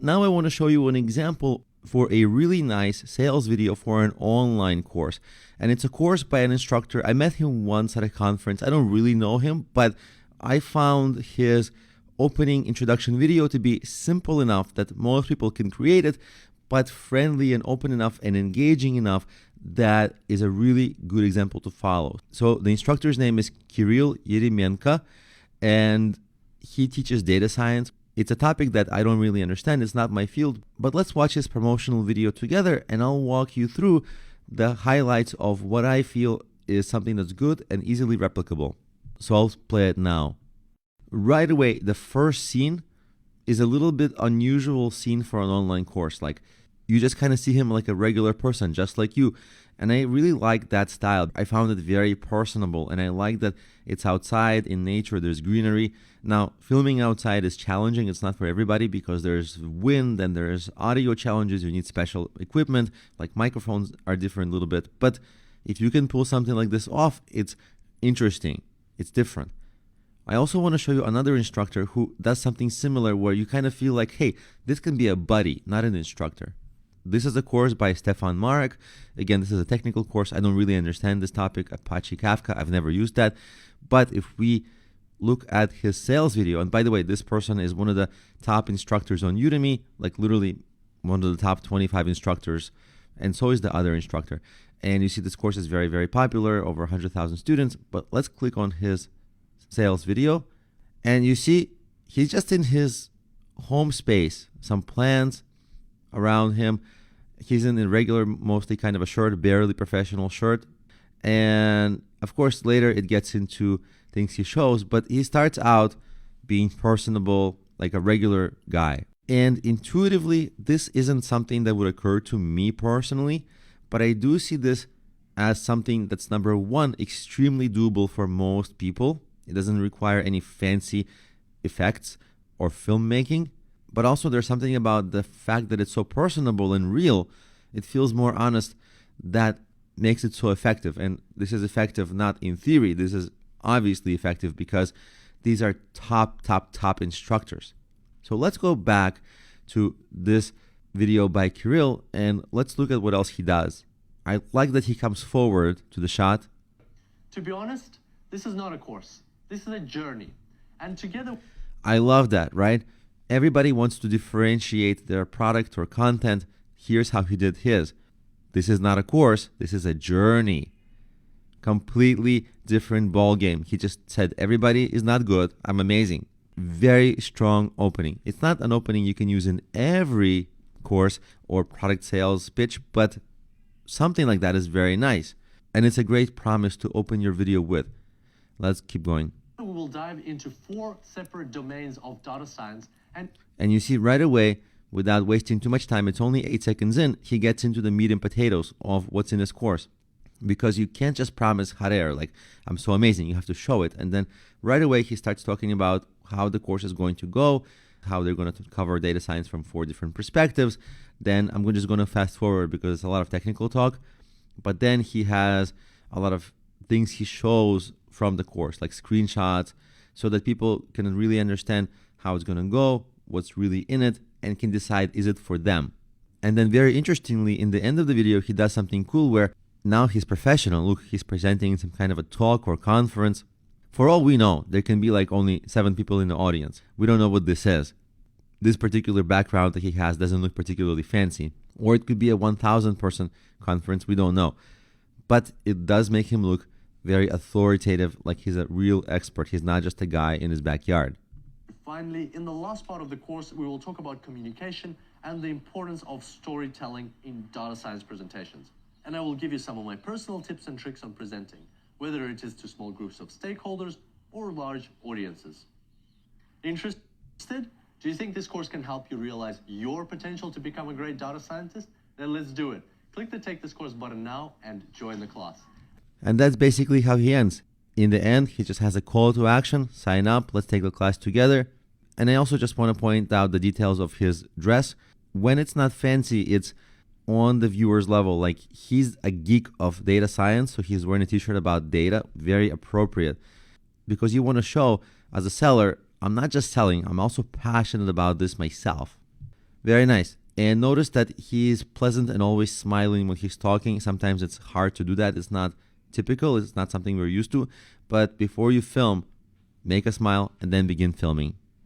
Now I want to show you an example for a really nice sales video for an online course. And it's a course by an instructor. I met him once at a conference. I don't really know him, but I found his opening introduction video to be simple enough that most people can create it, but friendly and open enough and engaging enough that is a really good example to follow. So the instructor's name is Kirill Yeremenko, and he teaches data science. It's a topic that I don't really understand. It's not my field, but let's watch his promotional video together and I'll walk you through the highlights of what I feel is something that's good and easily replicable. So I'll play it now. Right away, the first scene is a little bit unusual scene for an online course. Like, you just kind of see him like a regular person, just like you. And I really like that style. I found it very personable, and I like that it's outside in nature, there's greenery. Now, filming outside is challenging. It's not for everybody because there's wind and there's audio challenges. You need special equipment, like microphones are different a little bit. But if you can pull something like this off, it's interesting. It's different. I also want to show you another instructor who does something similar where you kind of feel like, hey, this can be a buddy, not an instructor. This is a course by Stefan Marek. Again, this is a technical course. I don't really understand this topic, Apache Kafka. I've never used that. But if we look at his sales video, and by the way, this person is one of the top instructors on Udemy, like literally one of the top 25 instructors, and so is the other instructor. And you see this course is very, very popular, over 100,000 students. But let's click on his sales video, and you see he's just in his home space, some plants around him. He's in a regular, mostly kind of a shirt, barely professional shirt. And of course, later it gets into things he shows, but he starts out being personable, like a regular guy. And intuitively, this isn't something that would occur to me personally, but I do see this as something that's, number one, extremely doable for most people. It doesn't require any fancy effects or filmmaking. But also there's something about the fact that it's so personable and real. It feels more honest. That makes it so effective. And this is effective not in theory. This is obviously effective because these are top instructors. So let's go back to this video by Kirill and let's look at what else he does. I like that he comes forward to the shot. To be honest, this is not a course. This is a journey. And together... I love that, right? Everybody wants to differentiate their product or content. Here's how he did his. This is not a course. This is a journey. Completely different ball game. He just said, everybody is not good. I'm amazing. Very strong opening. It's not an opening you can use in every course or product sales pitch, but something like that is very nice. And it's a great promise to open your video with. Let's keep going. We will dive into 4 separate domains of data science. And you see right away, without wasting too much time, it's only 8 seconds in, he gets into the meat and potatoes of what's in his course. Because you can't just promise hot air, like, I'm so amazing, you have to show it. And then right away, he starts talking about how the course is going to go, how they're going to cover data science from 4 different perspectives. Then I'm just going to fast forward because it's a lot of technical talk. But then he has a lot of things he shows from the course, like screenshots, so that people can really understand how it's going to go, what's really in it, and can decide, is it for them? And then very interestingly, in the end of the video, he does something cool where now he's professional. Look, he's presenting some kind of a talk or conference. For all we know, there can be like only 7 people in the audience. We don't know what this is. This particular background that he has doesn't look particularly fancy. Or it could be a 1,000 person conference, we don't know. But it does make him look very authoritative, like he's a real expert. He's not just a guy in his backyard. Finally, in the last part of the course, we will talk about communication and the importance of storytelling in data science presentations. And I will give you some of my personal tips and tricks on presenting, whether it is to small groups of stakeholders or large audiences. Interested? Do you think this course can help you realize your potential to become a great data scientist? Then let's do it. Click the Take This Course button now and join the class. And that's basically how he ends. In the end, he just has a call to action, sign up, let's take the class together. And I also just want to point out the details of his dress. When it's not fancy, it's on the viewer's level. Like, he's a geek of data science, so he's wearing a t-shirt about data, very appropriate. Because you want to show, as a seller, I'm not just selling, I'm also passionate about this myself. Very nice. And notice that he is pleasant and always smiling when he's talking. Sometimes it's hard to do that. It's not typical. It's not something we're used to. But before you film, make a smile and then begin filming.